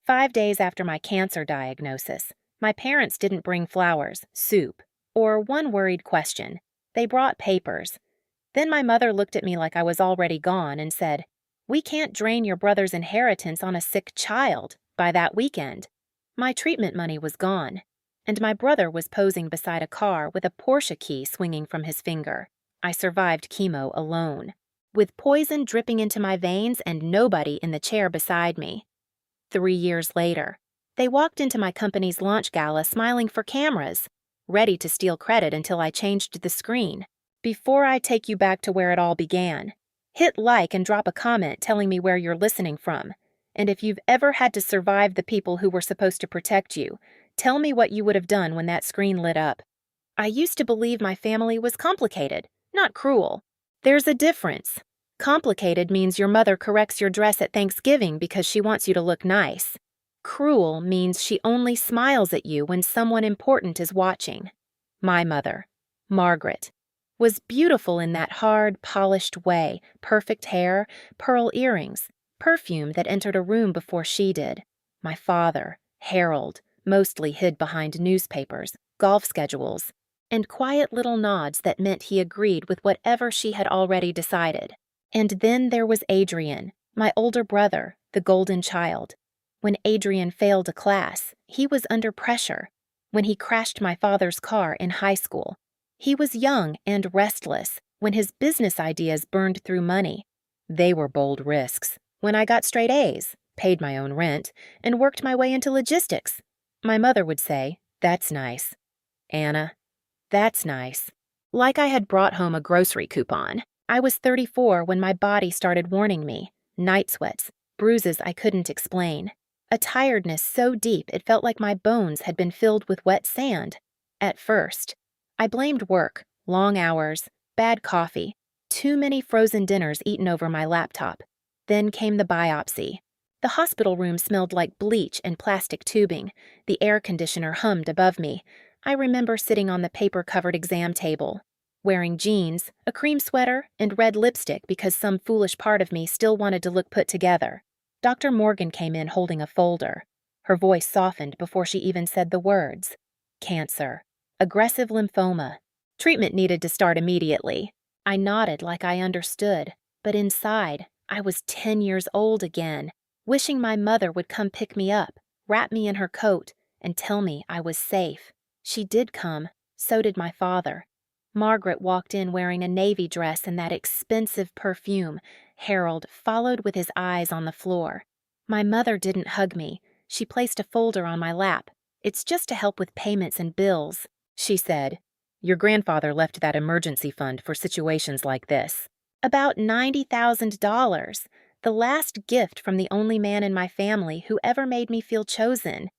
5 days after my cancer diagnosis, my parents didn't bring flowers, soup, or one worried question. They brought papers. Then my mother looked at me like I was already gone and said, "We can't drain your brother's inheritance on a sick child by that weekend." My treatment money was gone, and my brother was posing beside a car with a Porsche key swinging from his finger. I survived chemo alone, with poison dripping into my veins and nobody in the chair beside me. 3 years later, they walked into my company's launch gala smiling for cameras, ready to steal credit until I changed the screen. Before I take you back to where it all began, hit like and drop a comment telling me where you're listening from. And if you've ever had to survive the people who were supposed to protect you, tell me what you would have done when that screen lit up. I used to believe my family was complicated, not cruel. There's a difference. Complicated means your mother corrects your dress at Thanksgiving because she wants you to look nice. Cruel means she only smiles at you when someone important is watching. My mother, Margaret, was beautiful in that hard, polished way, perfect hair, pearl earrings, perfume that entered a room before she did. My father, Harold, mostly hid behind newspapers, golf schedules, and quiet little nods that meant he agreed with whatever she had already decided. And then there was Adrian, my older brother, the golden child. When Adrian failed a class, he was under pressure. When he crashed my father's car in high school, he was young and restless when his business ideas burned through money. They were bold risks. When I got straight A's, paid my own rent, and worked my way into logistics, my mother would say, "That's nice. Anna, that's nice." Like I had brought home a grocery coupon. I was 34 when my body started warning me. Night sweats, bruises I couldn't explain. A tiredness so deep it felt like my bones had been filled with wet sand. At first, I blamed work, long hours, bad coffee, too many frozen dinners eaten over my laptop. Then came the biopsy. The hospital room smelled like bleach and plastic tubing. The air conditioner hummed above me. I remember sitting on the paper-covered exam table, wearing jeans, a cream sweater, and red lipstick because some foolish part of me still wanted to look put together. Dr. Morgan came in holding a folder. Her voice softened before she even said the words. Cancer. Aggressive lymphoma. Treatment needed to start immediately. I nodded like I understood, but inside, I was 10 years old again, wishing my mother would come pick me up, wrap me in her coat, and tell me I was safe. She did come. So did my father. Margaret walked in wearing a navy dress and that expensive perfume. Harold followed with his eyes on the floor. My mother didn't hug me. She placed a folder on my lap. "It's just to help with payments and bills," she said. "Your grandfather left that emergency fund for situations like this." About $90,000, the last gift from the only man in my family who ever made me feel chosen.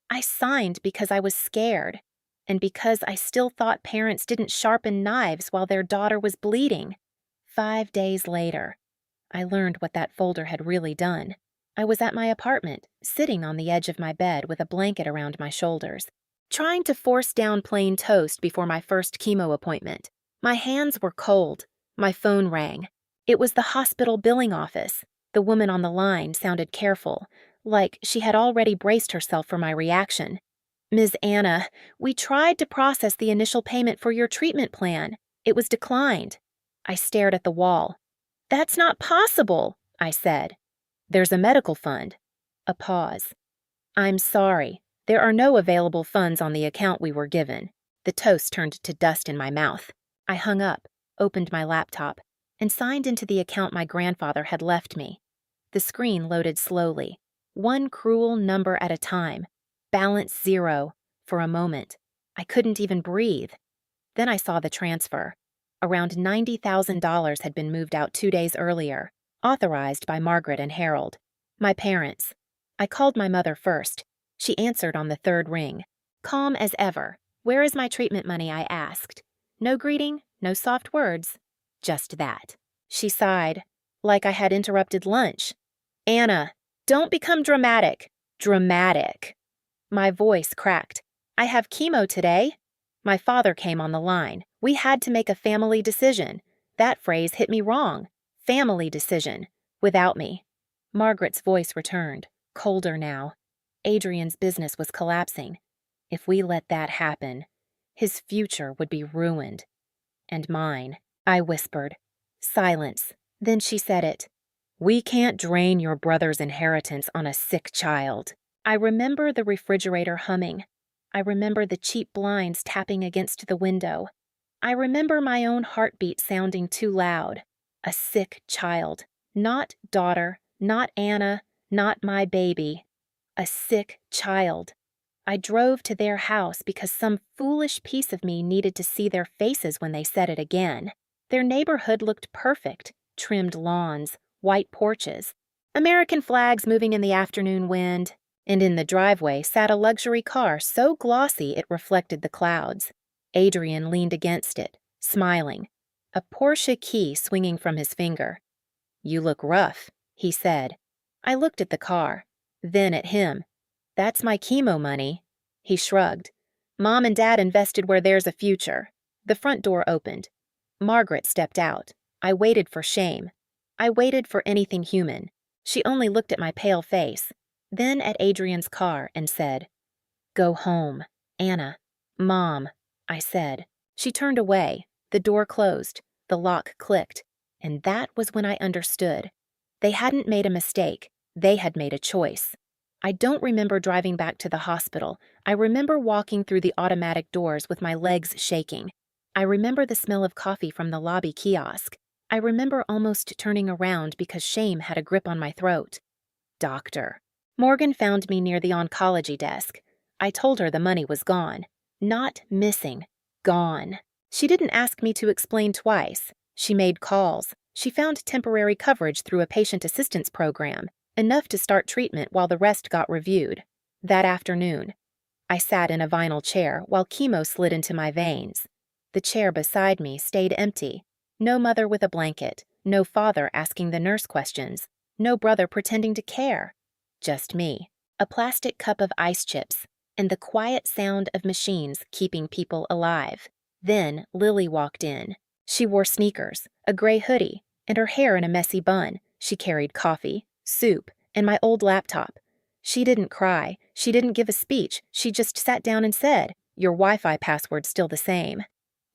I signed because I was scared, and because I still thought parents didn't sharpen knives while their daughter was bleeding. 5 days later, I learned what that folder had really done. I was at my apartment, sitting on the edge of my bed with a blanket around my shoulders, trying to force down plain toast before my first chemo appointment. My hands were cold. My phone rang. It was the hospital billing office. The woman on the line sounded careful, like she had already braced herself for my reaction. "Ms. Anna, we tried to process the initial payment for your treatment plan. It was declined." I stared at the wall. "That's not possible," I said. "There's a medical fund." A pause. "I'm sorry. There are no available funds on the account we were given." The toast turned to dust in my mouth. I hung up, opened my laptop, and signed into the account my grandfather had left me. The screen loaded slowly, one cruel number at a time. Balance 0. For a moment, I couldn't even breathe. Then I saw the transfer. Around $90,000 had been moved out 2 days earlier, authorized by Margaret and Harold. My parents. I called my mother first. She answered on the third ring. Calm as ever. "Where is my treatment money?" I asked. No greeting, no soft words. Just that. She sighed, like I had interrupted lunch. "Anna, don't become dramatic." Dramatic. My voice cracked. "I have chemo today." My father came on the line. We had to make a family decision. That phrase hit me wrong. Family decision. Without me. Margaret's voice returned, colder now. Adrian's business was collapsing. If we let that happen, his future would be ruined. And mine. I whispered. Silence. Then she said it. We can't drain your brother's inheritance on a sick child. I remember the refrigerator humming. I remember the cheap blinds tapping against the window. I remember my own heartbeat sounding too loud. A sick child. Not daughter, not Anna, not my baby. A sick child. I drove to their house because some foolish piece of me needed to see their faces when they said it again. Their neighborhood looked perfect. Trimmed lawns, white porches, American flags moving in the afternoon wind, and in the driveway sat a luxury car so glossy it reflected the clouds. Adrian leaned against it, smiling, a Porsche key swinging from his finger. You look rough, he said. I looked at the car, then at him. That's my chemo money. He shrugged. Mom and Dad invested where there's a future. The front door opened. Margaret stepped out. I waited for shame. I waited for anything human. She only looked at my pale face, then at Adrian's car and said, Go home, Anna. Mom, I said. She turned away. The door closed. The lock clicked. And that was when I understood. They hadn't made a mistake. They had made a choice. I don't remember driving back to the hospital. I remember walking through the automatic doors with my legs shaking. I remember the smell of coffee from the lobby kiosk. I remember almost turning around because shame had a grip on my throat. Doctor. Morgan found me near the oncology desk. I told her the money was gone. Not missing. Gone. She didn't ask me to explain twice. She made calls. She found temporary coverage through a patient assistance program, enough to start treatment while the rest got reviewed. That afternoon, I sat in a vinyl chair while chemo slid into my veins. The chair beside me stayed empty. No mother with a blanket, no father asking the nurse questions, no brother pretending to care. Just me, a plastic cup of ice chips, and the quiet sound of machines keeping people alive. Then Lily walked in. She wore sneakers, a gray hoodie, and her hair in a messy bun. She carried coffee, soup, and my old laptop. She didn't cry. She didn't give a speech. She just sat down and said, Your Wi-Fi password's still the same.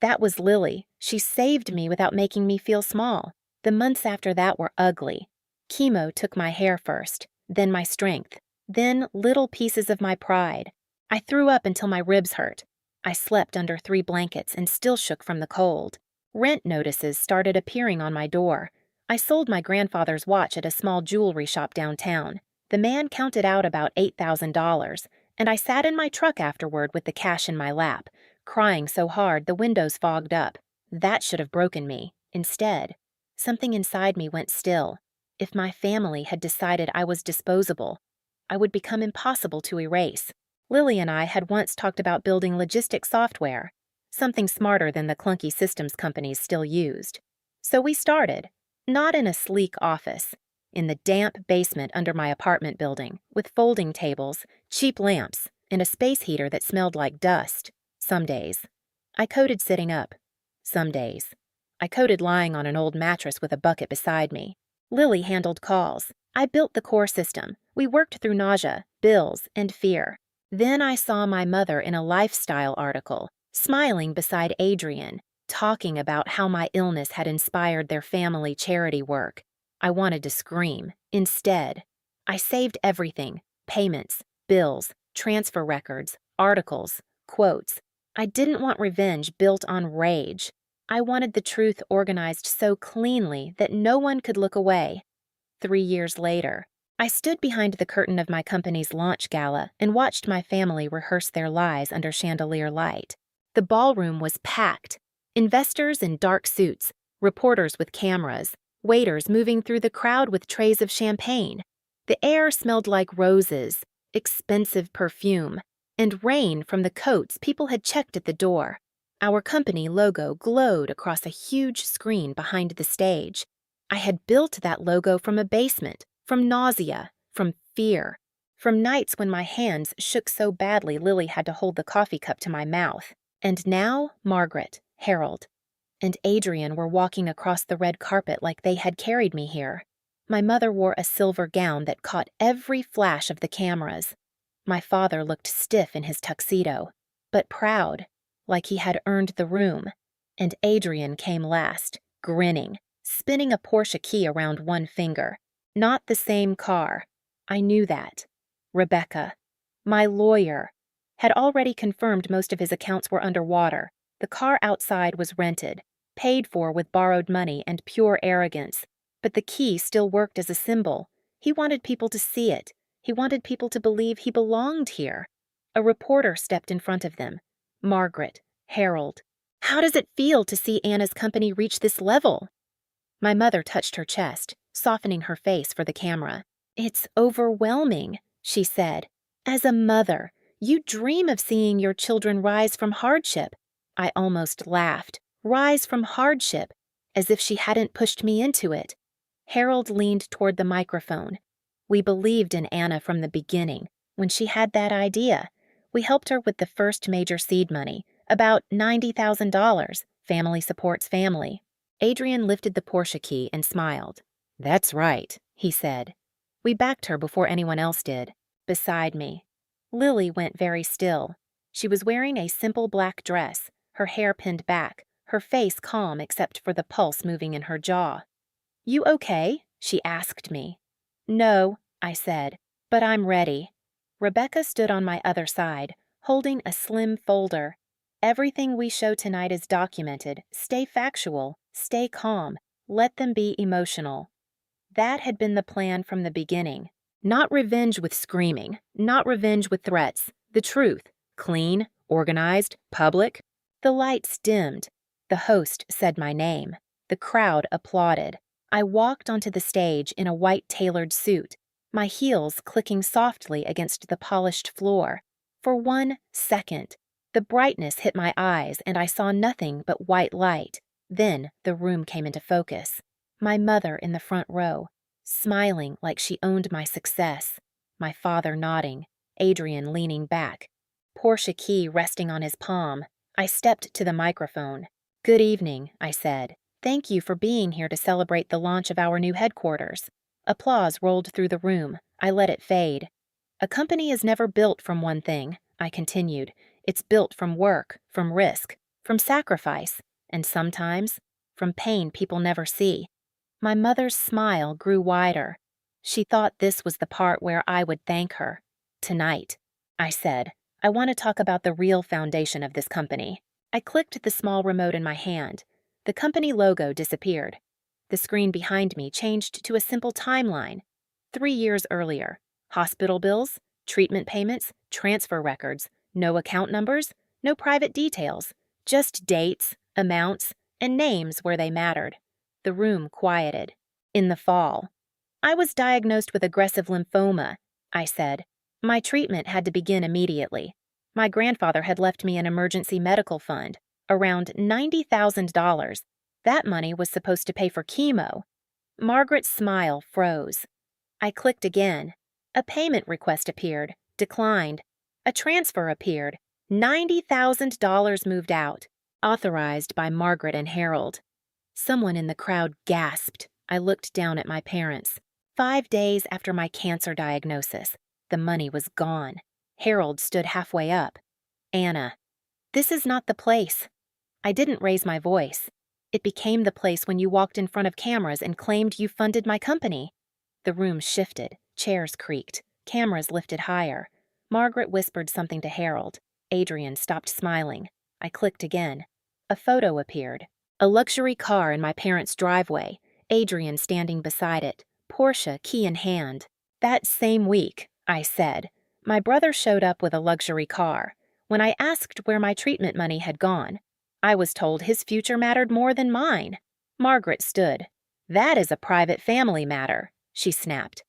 That was Lily. She saved me without making me feel small. The months after that were ugly. Chemo took my hair first, then my strength, then little pieces of my pride. I threw up until my ribs hurt. I slept under 3 blankets and still shook from the cold. Rent notices started appearing on my door. I sold my grandfather's watch at a small jewelry shop downtown. The man counted out about $8,000, and I sat in my truck afterward with the cash in my lap, crying so hard the windows fogged up. That should have broken me. Instead, something inside me went still. If my family had decided I was disposable, I would become impossible to erase. Lily and I had once talked about building logistic software, something smarter than the clunky systems companies still used. So we started, not in a sleek office, in the damp basement under my apartment building, with folding tables, cheap lamps, and a space heater that smelled like dust. Some days. I coded sitting up. Some days. I coded lying on an old mattress with a bucket beside me. Lily handled calls. I built the core system. We worked through nausea, bills, and fear. Then I saw my mother in a lifestyle article, smiling beside Adrian, talking about how my illness had inspired their family charity work. I wanted to scream. Instead, I saved everything: payments, bills, transfer records, articles, quotes. I didn't want revenge built on rage. I wanted the truth organized so cleanly that no one could look away. 3 years later, I stood behind the curtain of my company's launch gala and watched my family rehearse their lies under chandelier light. The ballroom was packed. Investors in dark suits, reporters with cameras, waiters moving through the crowd with trays of champagne. The air smelled like roses, expensive perfume, and rain from the coats people had checked at the door. Our company logo glowed across a huge screen behind the stage. I had built that logo from a basement, from nausea, from fear, from nights when my hands shook so badly Lily had to hold the coffee cup to my mouth. And now Margaret, Harold, and Adrian were walking across the red carpet like they had carried me here. My mother wore a silver gown that caught every flash of the cameras. My father looked stiff in his tuxedo, but proud, like he had earned the room. And Adrian came last, grinning, spinning a Porsche key around one finger. Not the same car. I knew that. Rebecca, my lawyer, had already confirmed most of his accounts were underwater. The car outside was rented, paid for with borrowed money and pure arrogance. But the key still worked as a symbol. He wanted people to see it. He wanted people to believe he belonged here. A reporter stepped in front of them. Margaret, Harold. How does it feel to see Anna's company reach this level? My mother touched her chest, softening her face for the camera. It's overwhelming, she said. As a mother, you dream of seeing your children rise from hardship. I almost laughed. Rise from hardship, as if she hadn't pushed me into it. Harold leaned toward the microphone. We believed in Anna from the beginning. When she had that idea, we helped her with the first major seed money, about $90,000. Family supports family. Adrian lifted the Porsche key and smiled. That's right, he said. We backed her before anyone else did. Beside me. Lily went very still. She was wearing a simple black dress, her hair pinned back, her face calm except for the pulse moving in her jaw. You okay? She asked me. No, I said, but I'm ready. Rebecca stood on my other side, holding a slim folder. Everything we show tonight is documented. Stay factual. Stay calm. Let them be emotional. That had been the plan from the beginning. Not revenge with screaming, not revenge with threats. The truth. Clean, organized, public. The lights dimmed. The host said my name. The crowd applauded. I walked onto the stage in a white tailored suit, my heels clicking softly against the polished floor. For 1 second, the brightness hit my eyes and I saw nothing but white light. Then the room came into focus. My mother in the front row, smiling like she owned my success. My father nodding, Adrian leaning back. Porsche key resting on his palm. I stepped to the microphone. Good evening, I said. Thank you for being here to celebrate the launch of our new headquarters. Applause rolled through the room. I let it fade. A company is never built from one thing, I continued. It's built from work, from risk, from sacrifice, and sometimes from pain people never see. My mother's smile grew wider. She thought this was the part where I would thank her. Tonight, I said, I want to talk about the real foundation of this company. I clicked the small remote in my hand. The company logo disappeared. The screen behind me changed to a simple timeline. 3 years earlier. Hospital bills, treatment payments, transfer records, no account numbers, no private details, just dates, amounts, and names where they mattered. The room quieted. In the fall. I was diagnosed with aggressive lymphoma, I said. My treatment had to begin immediately. My grandfather had left me an emergency medical fund, around $90,000. That money was supposed to pay for chemo. Margaret's smile froze. I clicked again. A payment request appeared, declined. A transfer appeared. $90,000 moved out, authorized by Margaret and Harold. Someone in the crowd gasped. I looked down at my parents. 5 days after my cancer diagnosis, the money was gone. Harold stood halfway up. Anna, this is not the place. I didn't raise my voice. It became the place when you walked in front of cameras and claimed you funded my company. The room shifted, chairs creaked, cameras lifted higher. Margaret whispered something to Harold. Adrian stopped smiling. I clicked again. A photo appeared. A luxury car in my parents' driveway, Adrian standing beside it, Porsche key in hand. That same week, I said, my brother showed up with a luxury car. When I asked where my treatment money had gone, I was told his future mattered more than mine. Margaret stood. That is a private family matter, she snapped.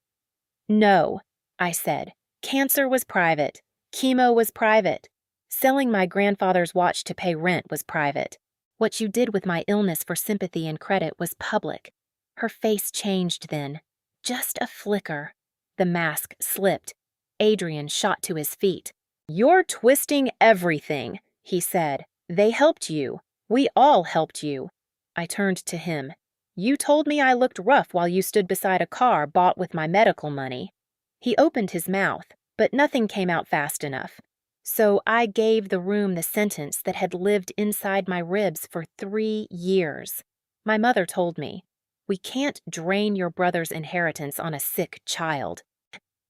No, I said. Cancer was private. Chemo was private. Selling my grandfather's watch to pay rent was private. What you did with my illness for sympathy and credit was public. Her face changed then. Just a flicker. The mask slipped. Adrian shot to his feet. You're twisting everything, he said. They helped you. We all helped you. I turned to him. You told me I looked rough while you stood beside a car bought with my medical money. He opened his mouth, but nothing came out fast enough. So I gave the room the sentence that had lived inside my ribs for 3 years. My mother told me, "We can't drain your brother's inheritance on a sick child."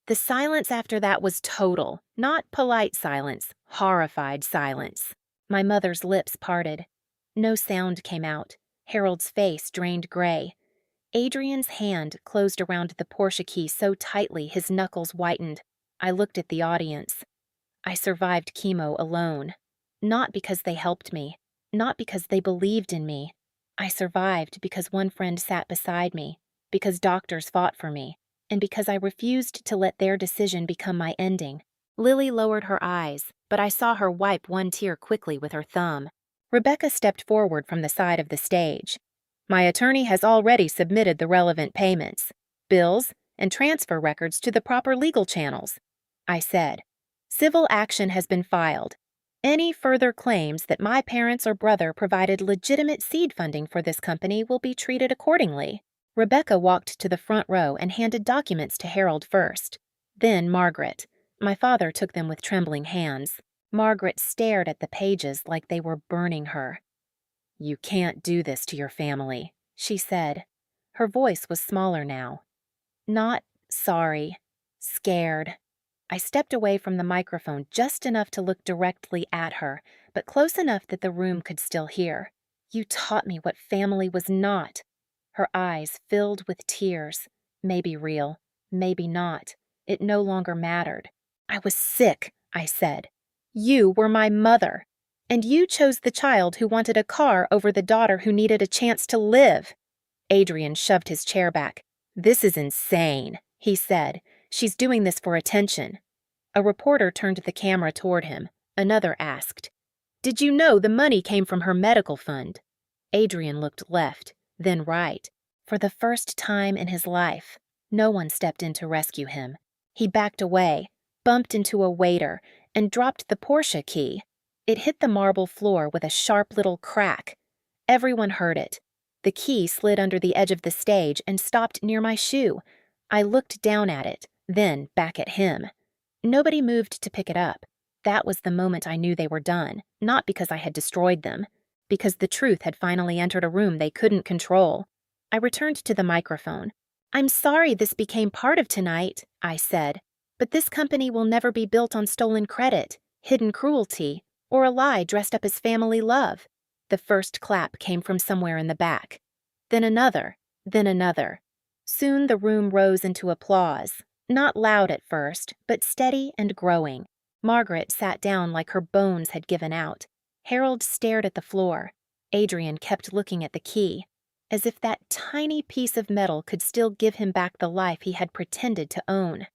The silence after that was total, not polite silence, horrified silence. My mother's lips parted. No sound came out. Harold's face drained gray. Adrian's hand closed around the Porsche key so tightly his knuckles whitened. I looked at the audience. I survived chemo alone. Not because they helped me. Not because they believed in me. I survived because one friend sat beside me, because doctors fought for me, and because I refused to let their decision become my ending. Lily lowered her eyes, but I saw her wipe one tear quickly with her thumb. Rebecca stepped forward from the side of the stage. "My attorney has already submitted the relevant payments, bills, and transfer records to the proper legal channels," I said. "Civil action has been filed. Any further claims that my parents or brother provided legitimate seed funding for this company will be treated accordingly." Rebecca walked to the front row and handed documents to Harold first. Then Margaret. My father took them with trembling hands. Margaret stared at the pages like they were burning her. "You can't do this to your family," she said. Her voice was smaller now. "Not sorry. Scared." I stepped away from the microphone just enough to look directly at her, but close enough that the room could still hear. "You taught me what family was not." Her eyes filled with tears. Maybe real, maybe not. It no longer mattered. "I was sick," I said. "You were my mother, and you chose the child who wanted a car over the daughter who needed a chance to live." Adrian shoved his chair back. "This is insane," he said. "She's doing this for attention." A reporter turned the camera toward him. Another asked, "Did you know the money came from her medical fund?" Adrian looked left, then right. For the first time in his life, no one stepped in to rescue him. He backed away, bumped into a waiter, and dropped the Porsche key. It hit the marble floor with a sharp little crack. Everyone heard it. The key slid under the edge of the stage and stopped near my shoe. I looked down at it, then back at him. Nobody moved to pick it up. That was the moment I knew they were done, not because I had destroyed them, because the truth had finally entered a room they couldn't control. I returned to the microphone. "I'm sorry this became part of tonight," I said, "but this company will never be built on stolen credit, hidden cruelty, or a lie dressed up as family love." The first clap came from somewhere in the back. Then another, then another. Soon the room rose into applause, not loud at first, but steady and growing. Margaret sat down like her bones had given out. Harold stared at the floor. Adrian kept looking at the key, as if that tiny piece of metal could still give him back the life he had pretended to own.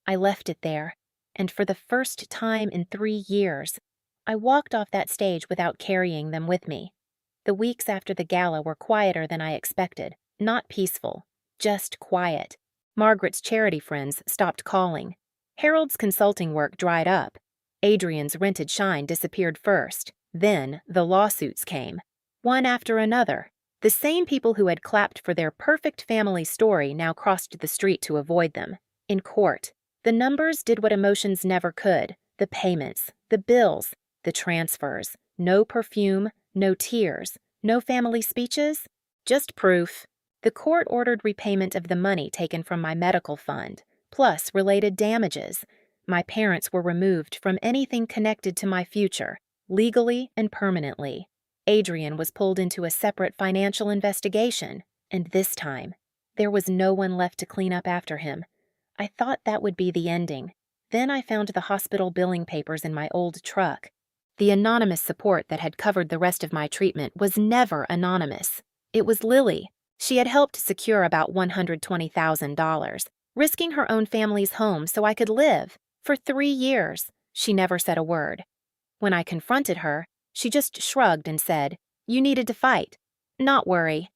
I left it there, and for the first time in 3 years, I walked off that stage without carrying them with me. The weeks after the gala were quieter than I expected, not peaceful, just quiet. Margaret's charity friends stopped calling. Harold's consulting work dried up. Adrian's rented shine disappeared first. Then the lawsuits came, one after another. The same people who had clapped for their perfect family story now crossed the street to avoid them. In court, the numbers did what emotions never could. The payments, the bills, the transfers. No perfume, no tears, no family speeches, just proof. The court ordered repayment of the money taken from my medical fund, plus related damages. My parents were removed from anything connected to my future, legally and permanently. Adrian was pulled into a separate financial investigation, and this time, there was no one left to clean up after him. I thought that would be the ending. Then I found the hospital billing papers in my old truck. The anonymous support that had covered the rest of my treatment was never anonymous. It was Lily. She had helped secure about $120,000, risking her own family's home so I could live. For 3 years, she never said a word. When I confronted her, she just shrugged and said, "You needed to fight. Not worry."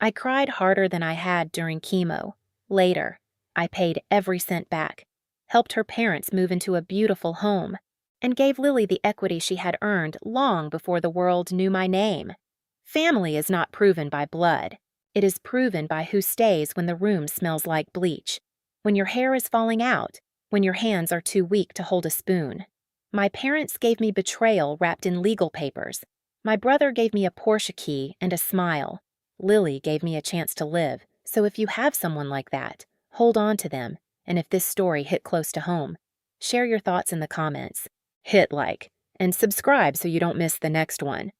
I cried harder than I had during chemo. Later, I paid every cent back, helped her parents move into a beautiful home, and gave Lily the equity she had earned long before the world knew my name. Family is not proven by blood. It is proven by who stays when the room smells like bleach, when your hair is falling out, when your hands are too weak to hold a spoon. My parents gave me betrayal wrapped in legal papers. My brother gave me a Porsche key and a smile. Lily gave me a chance to live. So if you have someone like that, hold on to them. And if this story hit close to home, share your thoughts in the comments. Hit like and subscribe so you don't miss the next one.